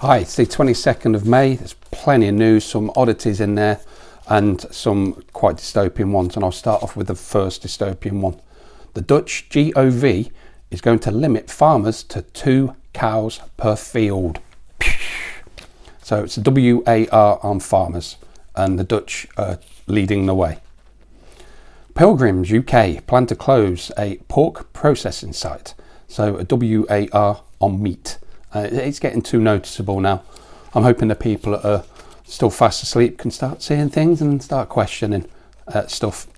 Hi, it's the 22nd of May. There's plenty of news, some oddities in there and some quite dystopian ones. And I'll start off with the first dystopian one. The Dutch GOV is going to limit farmers to 2 cows per field. So it's a WAR on farmers, and the Dutch are leading the way. Pilgrims UK plan to close a pork processing site. So a WAR on meat. It's getting too noticeable now. I'm hoping the people that are still fast asleep can start seeing things and start questioning stuff.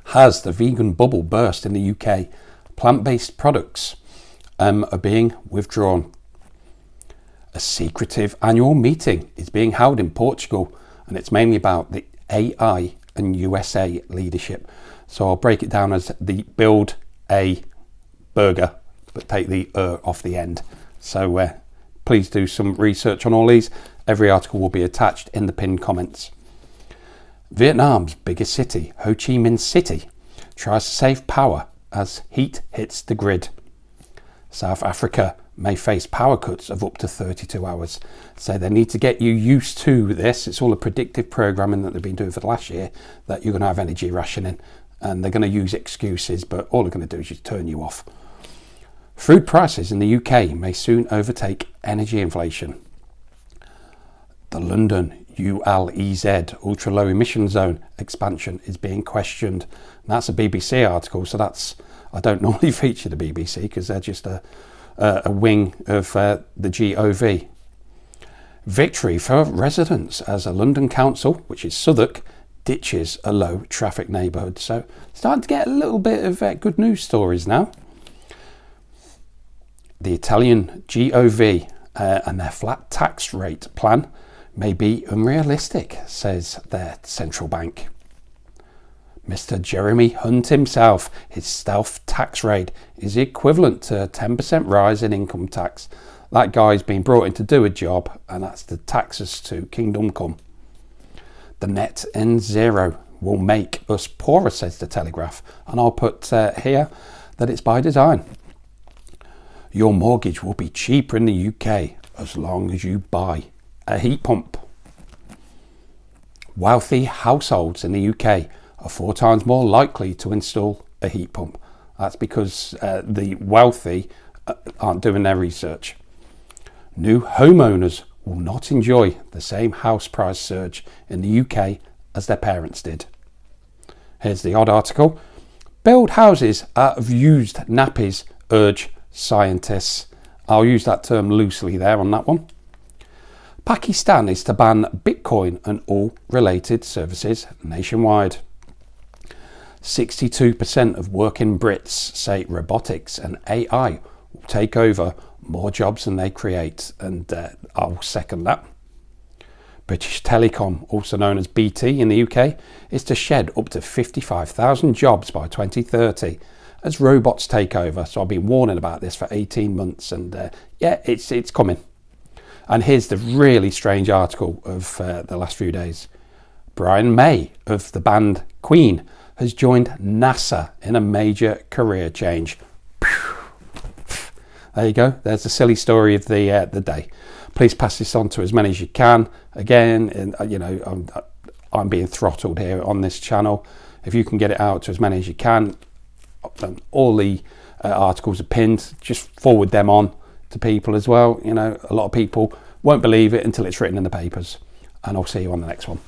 Has the vegan bubble burst in the UK? Plant-based products are being withdrawn. A secretive annual meeting is being held in Portugal, and it's mainly about the AI and USA leadership. So I'll break it down as the build a burger, but take the off the end. So please do some research on all these. Every article will be attached in the pinned comments. Vietnam's biggest city, Ho Chi Minh City, tries to save power as heat hits the grid. South Africa may face power cuts of up to 32 hours. So they need to get you used to this. It's all the predictive programming that they've been doing for the last year, that you're going to have energy rationing, and they're going to use excuses, but all they're going to do is just turn you off. Food prices in the UK may soon overtake energy inflation. The London ULEZ, ultra low emission zone expansion, is being questioned. And that's a BBC article, so I don't normally feature the BBC because they're just a wing of the GOV. Victory for residents as a London council, which is Southwark, ditches a low traffic neighbourhood. So starting to get a little bit of good news stories now. The Italian GOV and their flat tax rate plan may be unrealistic, says their central bank. Mr. Jeremy Hunt himself, his stealth tax raid is the equivalent to a 10% rise in income tax. That guy's been brought in to do a job, and that's to tax us to kingdom come. The net and zero will make us poorer, says the Telegraph, and I'll put here that it's by design. Your mortgage will be cheaper in the UK as long as you buy a heat pump. Wealthy households in the UK are 4 times more likely to install a heat pump. That's because the wealthy aren't doing their research. New homeowners will not enjoy the same house price surge in the UK as their parents did. Here's the odd article. Build houses out of used nappies, urge scientists. I'll use that term loosely there on that one. Pakistan is to ban Bitcoin and all related services nationwide. 62% of working Brits say robotics and AI will take over more jobs than they create, and I'll second that. British Telecom, also known as BT in the UK, is to shed up to 55,000 jobs by 2030 as robots take over. So I've been warning about this for 18 months, and yeah, it's coming. And here's the really strange article of the last few days. Brian May of the band Queen has joined NASA in a major career change. There you go. There's the silly story of the day. Please pass this on to as many as you can. Again, and, you know, I'm being throttled here on this channel. If you can get it out to as many as you can, all the articles are pinned. Just forward them on to people as well. You know, a lot of people won't believe it until it's written in the papers. And I'll see you on the next one.